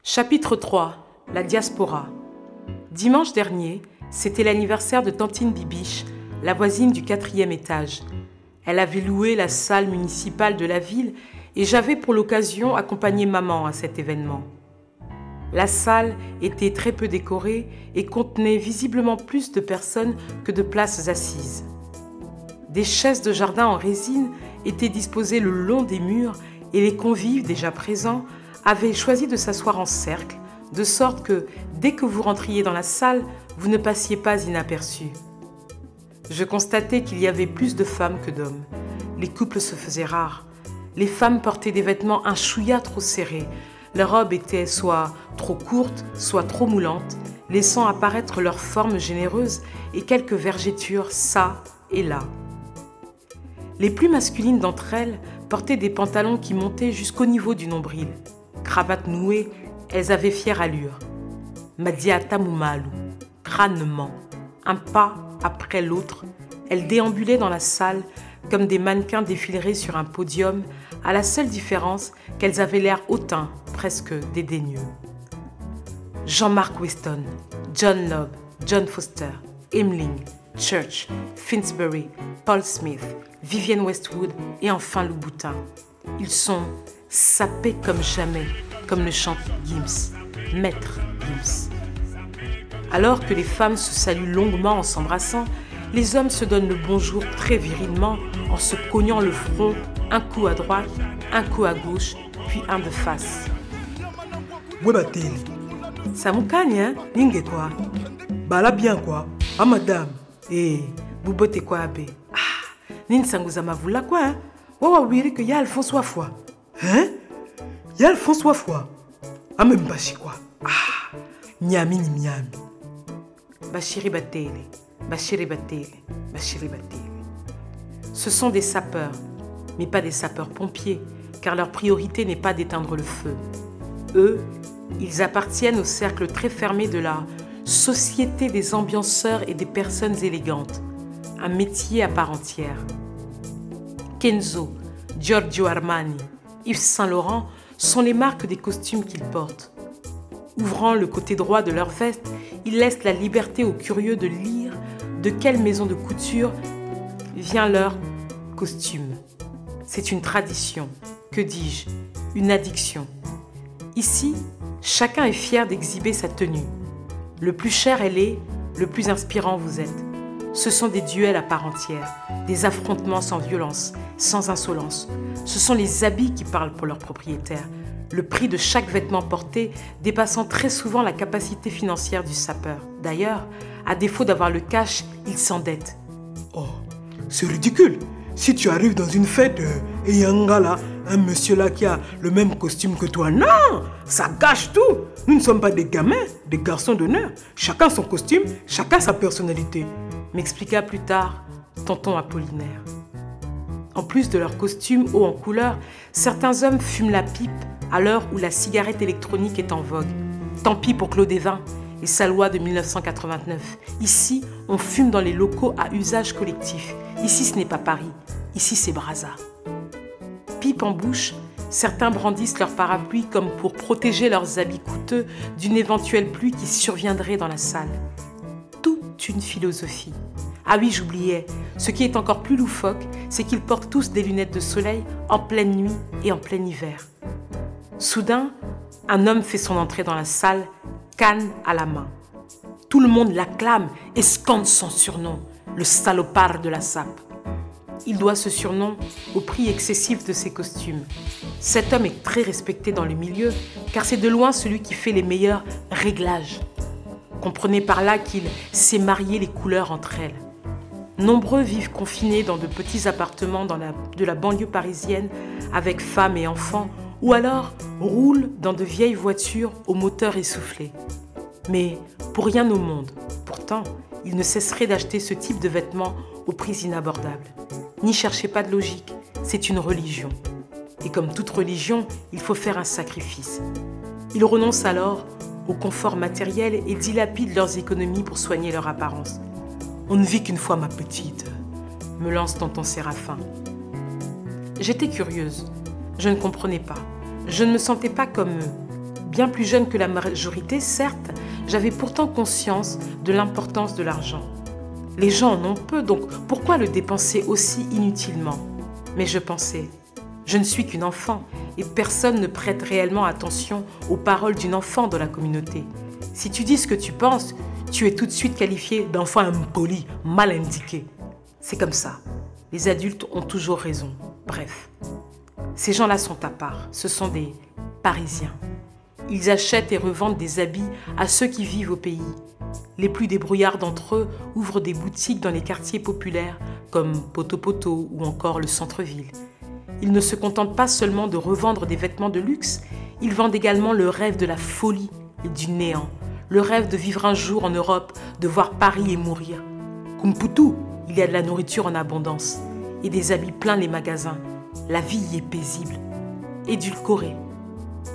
Chapitre 3. La diaspora. Dimanche dernier, c'était l'anniversaire de Tantine Bibiche, la voisine du 4e étage. Elle avait loué la salle municipale de la ville et j'avais pour l'occasion accompagné maman à cet événement. La salle était très peu décorée et contenait visiblement plus de personnes que de places assises. Des chaises de jardin en résine étaient disposées le long des murs et les convives déjà présents avaient choisi de s'asseoir en cercle, de sorte que, dès que vous rentriez dans la salle, vous ne passiez pas inaperçu. Je constatais qu'il y avait plus de femmes que d'hommes. Les couples se faisaient rares. Les femmes portaient des vêtements un chouïa trop serrés. Leurs robes étaient soit trop courtes, soit trop moulantes, laissant apparaître leurs formes généreuses et quelques vergetures çà et là. Les plus masculines d'entre elles portaient des pantalons qui montaient jusqu'au niveau du nombril. Cravates nouées, elles avaient fière allure. Madiata Moumalou, crânement, un pas après l'autre, elles déambulaient dans la salle comme des mannequins défileraient sur un podium, à la seule différence qu'elles avaient l'air hautain, presque dédaigneux. Jean-Marc Weston, John Lobb, John Foster, Emling, Church, Finsbury, Paul Smith, Vivienne Westwood et enfin Louboutin. Ils sont sapés comme jamais, comme le chante Gims, Maître Gims. Alors que les femmes se saluent longuement en s'embrassant, les hommes se donnent le bonjour très virilement en se cognant le front, un coup à droite, un coup à gauche, puis un de face. Ça me cagne, hein? Ningue quoi? Bah là bien quoi? Ah madame. Eh, boubote quoi abe? Ah, nin sanguza mavula quoi, hein? Wawa wiri que y a Alphonse Wafwa. Hein? Y a Alphonse Wafwa? Ah même bashi quoi? Ah, miami ni miami. Bachiri Batele, Bachiri Batele, Bachiri Batele. Ce sont des sapeurs, mais pas des sapeurs-pompiers, car leur priorité n'est pas d'éteindre le feu. Eux, ils appartiennent au cercle très fermé de la Société des ambianceurs et des personnes élégantes, un métier à part entière. Kenzo, Giorgio Armani, Yves Saint-Laurent sont les marques des costumes qu'ils portent. Ouvrant le côté droit de leur veste, ils laissent la liberté aux curieux de lire de quelle maison de couture vient leur costume. C'est une tradition, que dis-je, une addiction. Ici, chacun est fier d'exhiber sa tenue. Le plus cher elle est, le plus inspirant vous êtes. Ce sont des duels à part entière, des affrontements sans violence, sans insolence. Ce sont les habits qui parlent pour leurs propriétaires. Le prix de chaque vêtement porté dépassant très souvent la capacité financière du sapeur. D'ailleurs, à défaut d'avoir le cash, il s'endette. Oh, c'est ridicule. Si tu arrives dans une fête et il y a un gars là, un monsieur là qui a le même costume que toi, non, ça gâche tout. Nous ne sommes pas des gamins, des garçons d'honneur. Chacun son costume, chacun sa personnalité. M'expliqua plus tard tonton Apollinaire. En plus de leur costume haut en couleur, certains hommes fument la pipe à l'heure où la cigarette électronique est en vogue. Tant pis pour Claude Evin et sa loi de 1989. Ici, on fume dans les locaux à usage collectif. Ici, ce n'est pas Paris. Ici, c'est Brazza. Pipe en bouche, certains brandissent leur parapluie comme pour protéger leurs habits coûteux d'une éventuelle pluie qui surviendrait dans la salle. Toute une philosophie. Ah oui, j'oubliais. Ce qui est encore plus loufoque, c'est qu'ils portent tous des lunettes de soleil en pleine nuit et en plein hiver. Soudain, un homme fait son entrée dans la salle, canne à la main. Tout le monde l'acclame et scande son surnom, le salopard de la sape. Il doit ce surnom au prix excessif de ses costumes. Cet homme est très respecté dans le milieu, car c'est de loin celui qui fait les meilleurs réglages. Comprenez par là qu'il sait marier les couleurs entre elles. Nombreux vivent confinés dans de petits appartements de la banlieue parisienne avec femmes et enfants, ou alors roulent dans de vieilles voitures au moteur essoufflé. Mais pour rien au monde, pourtant, ils ne cesseraient d'acheter ce type de vêtements au prix inabordable. N'y cherchez pas de logique, c'est une religion. Et comme toute religion, il faut faire un sacrifice. Ils renoncent alors au confort matériel et dilapident leurs économies pour soigner leur apparence. On ne vit qu'une fois, ma petite, me lance tonton Séraphin. J'étais curieuse, je ne comprenais pas. Je ne me sentais pas comme eux. Bien plus jeune que la majorité, certes, j'avais pourtant conscience de l'importance de l'argent. Les gens en ont peu, donc pourquoi le dépenser aussi inutilement? Mais je pensais, je ne suis qu'une enfant et personne ne prête réellement attention aux paroles d'une enfant dans la communauté. Si tu dis ce que tu penses, tu es tout de suite qualifié d'enfant impoli, mal indiqué. C'est comme ça. Les adultes ont toujours raison. Bref, ces gens-là sont à part. Ce sont des Parisiens. Ils achètent et revendent des habits à ceux qui vivent au pays. Les plus débrouillards d'entre eux ouvrent des boutiques dans les quartiers populaires comme Poto Poto ou encore le centre-ville. Ils ne se contentent pas seulement de revendre des vêtements de luxe, ils vendent également le rêve de la folie et du néant, le rêve de vivre un jour en Europe, de voir Paris et mourir. Kumputu, il y a de la nourriture en abondance et des habits pleins les magasins. La vie y est paisible, édulcorée.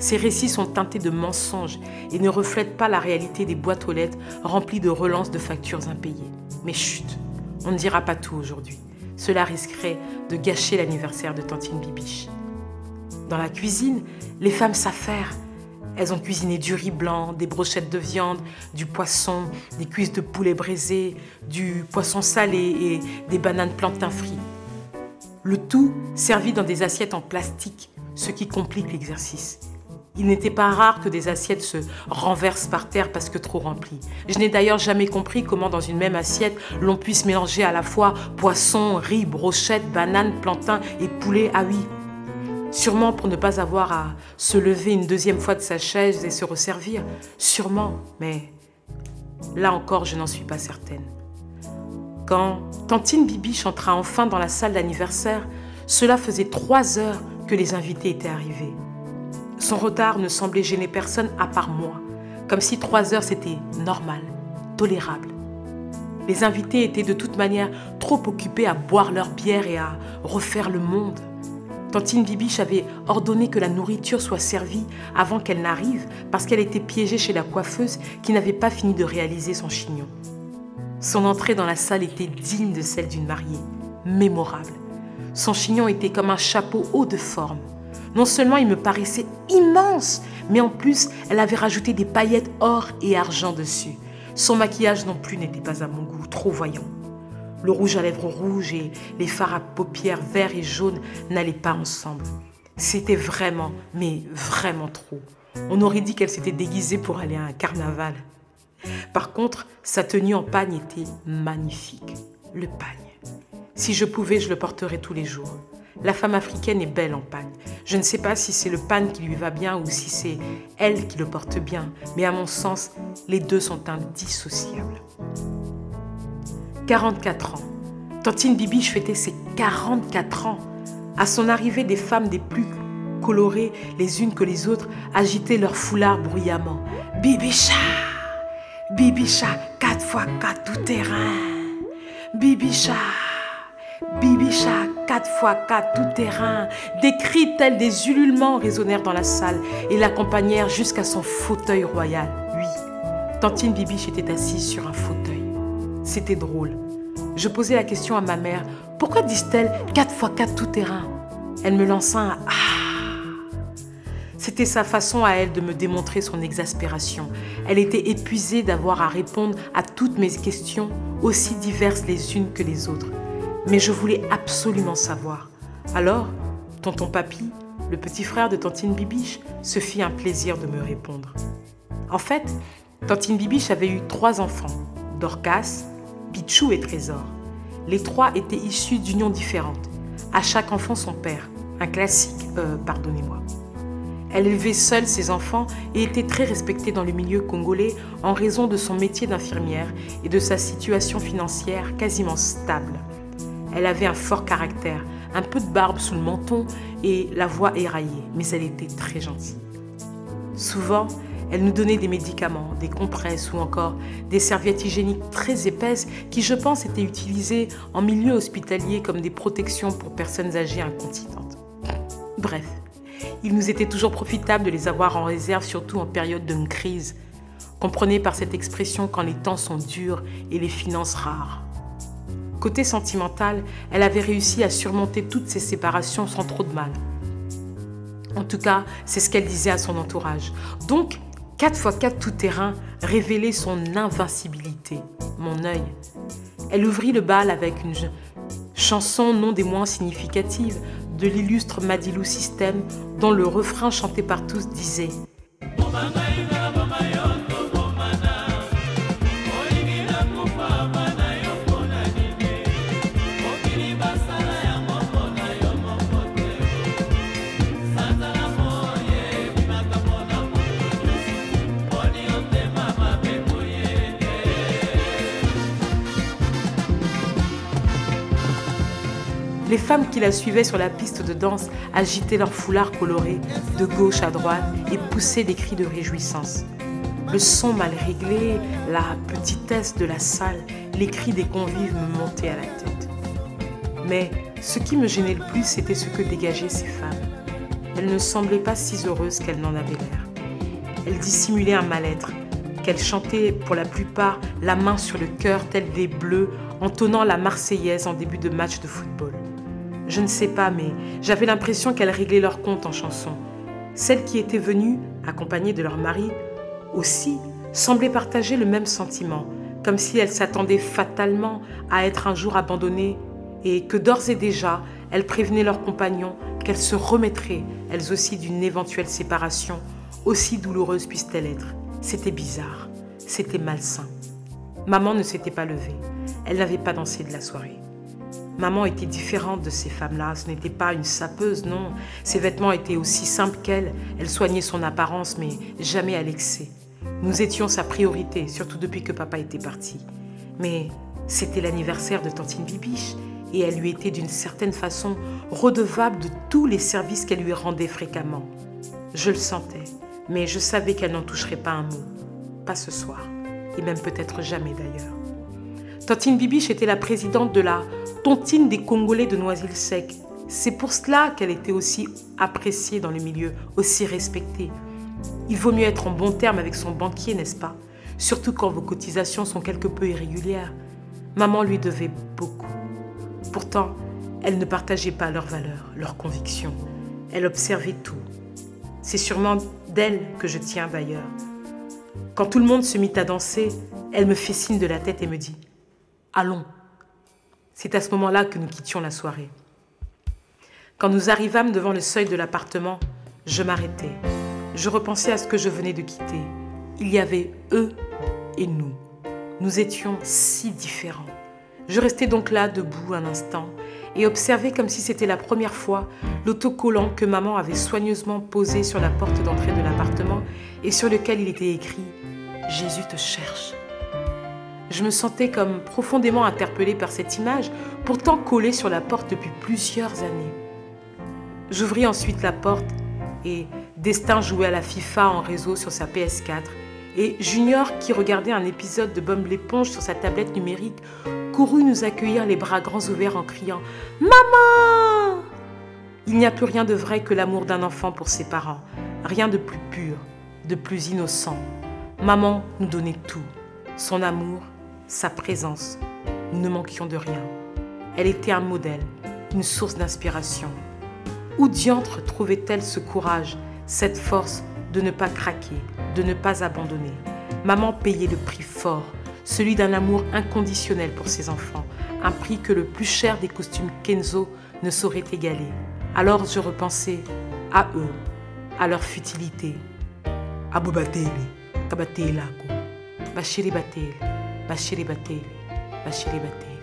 Ces récits sont teintés de mensonges et ne reflètent pas la réalité des boîtes aux lettres remplies de relances de factures impayées. Mais chut, on ne dira pas tout aujourd'hui. Cela risquerait de gâcher l'anniversaire de Tantine Bibiche. Dans la cuisine, les femmes s'affairent. Elles ont cuisiné du riz blanc, des brochettes de viande, du poisson, des cuisses de poulet braisé, du poisson salé et des bananes plantains frites. Le tout servi dans des assiettes en plastique, ce qui complique l'exercice. Il n'était pas rare que des assiettes se renversent par terre parce que trop remplies. Je n'ai d'ailleurs jamais compris comment dans une même assiette, l'on puisse mélanger à la fois poisson, riz, brochettes, bananes, plantains et poulet. Ah oui, sûrement pour ne pas avoir à se lever une deuxième fois de sa chaise et se resservir. Sûrement, mais là encore, je n'en suis pas certaine. Quand Tantine Bibiche entra enfin dans la salle d'anniversaire, cela faisait 3 heures que les invités étaient arrivés. Son retard ne semblait gêner personne à part moi, comme si 3 heures c'était normal, tolérable. Les invités étaient de toute manière trop occupés à boire leur bière et à refaire le monde. Tantine Bibiche avait ordonné que la nourriture soit servie avant qu'elle n'arrive parce qu'elle était piégée chez la coiffeuse qui n'avait pas fini de réaliser son chignon. Son entrée dans la salle était digne de celle d'une mariée, mémorable. Son chignon était comme un chapeau haut de forme. Non seulement il me paraissait immense, mais en plus, elle avait rajouté des paillettes or et argent dessus. Son maquillage non plus n'était pas à mon goût, trop voyant. Le rouge à lèvres rouge et les fards à paupières verts et jaunes n'allaient pas ensemble. C'était vraiment, mais vraiment trop. On aurait dit qu'elle s'était déguisée pour aller à un carnaval. Par contre, sa tenue en pagne était magnifique. Le pagne. Si je pouvais, je le porterais tous les jours. La femme africaine est belle en pagne. Je ne sais pas si c'est le pagne qui lui va bien ou si c'est elle qui le porte bien, mais à mon sens, les deux sont indissociables. 44 ans. Tantine Bibiche fêtait ses 44 ans. À son arrivée, des femmes des plus colorées les unes que les autres agitaient leurs foulards bruyamment. Bibicha, Bibicha, 4x4 tout terrain. Bibicha, Bibicha, 4x4 tout terrain. Des cris tels des ululements résonnèrent dans la salle et l'accompagnèrent jusqu'à son fauteuil royal. Oui, Tantine Bibiche était assise sur un fauteuil. C'était drôle. Je posais la question à ma mère. Pourquoi disent-elles 4x4 tout terrain? Elle me lança un « Ah ». C'était sa façon à elle de me démontrer son exaspération. Elle était épuisée d'avoir à répondre à toutes mes questions, aussi diverses les unes que les autres. Mais je voulais absolument savoir. Alors, tonton Papy, le petit frère de Tantine Bibiche, se fit un plaisir de me répondre. En fait, Tantine Bibiche avait eu 3 enfants, Dorcas, Pichou et Trésor. Les 3 étaient issus d'unions différentes. À chaque enfant son père, un classique, pardonnez-moi. Elle élevait seule ses enfants et était très respectée dans le milieu congolais en raison de son métier d'infirmière et de sa situation financière quasiment stable. Elle avait un fort caractère, un peu de barbe sous le menton et la voix éraillée, mais elle était très gentille. Souvent, elle nous donnait des médicaments, des compresses ou encore des serviettes hygiéniques très épaisses qui, je pense, étaient utilisées en milieu hospitalier comme des protections pour personnes âgées incontinentes. Bref, il nous était toujours profitable de les avoir en réserve, surtout en période de crise. Comprenez par cette expression quand les temps sont durs et les finances rares. Côté sentimental, elle avait réussi à surmonter toutes ces séparations sans trop de mal. En tout cas, c'est ce qu'elle disait à son entourage. Donc, 4x4 tout-terrain révélait son invincibilité, mon œil. Elle ouvrit le bal avec une chanson non des moins significatives de l'illustre Madilou System, dont le refrain chanté par tous disait « Les femmes qui la suivaient sur la piste de danse agitaient leurs foulards colorés de gauche à droite et poussaient des cris de réjouissance. Le son mal réglé, la petitesse de la salle, les cris des convives me montaient à la tête. Mais ce qui me gênait le plus, c'était ce que dégageaient ces femmes. Elles ne semblaient pas si heureuses qu'elles n'en avaient l'air. Elles dissimulaient un mal-être, qu'elles chantaient pour la plupart la main sur le cœur, telles des bleus, entonnant la Marseillaise en début de match de football. Je ne sais pas, mais j'avais l'impression qu'elles réglaient leur compte en chanson. Celles qui étaient venues, accompagnées de leur mari, aussi, semblaient partager le même sentiment, comme si elles s'attendaient fatalement à être un jour abandonnées et que d'ores et déjà, elles prévenaient leurs compagnons qu'elles se remettraient, elles aussi, d'une éventuelle séparation, aussi douloureuse puisse-t-elle être. C'était bizarre, c'était malsain. Maman ne s'était pas levée, elle n'avait pas dansé de la soirée. Maman était différente de ces femmes-là, ce n'était pas une sapeuse, non. Ses vêtements étaient aussi simples qu'elle, elle soignait son apparence, mais jamais à l'excès. Nous étions sa priorité, surtout depuis que papa était parti. Mais c'était l'anniversaire de tantine Bibiche, et elle lui était d'une certaine façon redevable de tous les services qu'elle lui rendait fréquemment. Je le sentais, mais je savais qu'elle n'en toucherait pas un mot. Pas ce soir, et même peut-être jamais d'ailleurs. Tantine Bibiche était la présidente de la tontine des Congolais de Noisy-le-Sec. C'est pour cela qu'elle était aussi appréciée dans le milieu, aussi respectée. Il vaut mieux être en bon terme avec son banquier, n'est-ce pas? Surtout quand vos cotisations sont quelque peu irrégulières. Maman lui devait beaucoup. Pourtant, elle ne partageait pas leurs valeurs, leurs convictions. Elle observait tout. C'est sûrement d'elle que je tiens d'ailleurs. Quand tout le monde se mit à danser, elle me fait signe de la tête et me dit « Allons ». C'est à ce moment-là que nous quittions la soirée. Quand nous arrivâmes devant le seuil de l'appartement, je m'arrêtai. Je repensais à ce que je venais de quitter. Il y avait eux et nous. Nous étions si différents. Je restais donc là, debout un instant, et observais comme si c'était la première fois l'autocollant que maman avait soigneusement posé sur la porte d'entrée de l'appartement et sur lequel il était écrit « Jésus te cherche ». Je me sentais comme profondément interpellée par cette image, pourtant collée sur la porte depuis plusieurs années. J'ouvris ensuite la porte et Destin jouait à la FIFA en réseau sur sa PS4 et Junior, qui regardait un épisode de Bob l'éponge sur sa tablette numérique, courut nous accueillir les bras grands ouverts en criant « Maman !» Il n'y a plus rien de vrai que l'amour d'un enfant pour ses parents, rien de plus pur, de plus innocent. Maman nous donnait tout, son amour, sa présence. Nous ne manquions de rien. Elle était un modèle, une source d'inspiration. Où diantre trouvait-elle ce courage, cette force de ne pas craquer, de ne pas abandonner? Maman payait le prix fort, celui d'un amour inconditionnel pour ses enfants, un prix que le plus cher des costumes Kenzo ne saurait égaler. Alors je repensais à eux, à leur futilité. Abou Batele, Kabatele, Bachiri Batele, Bachiri Batele, Bachiri Batele.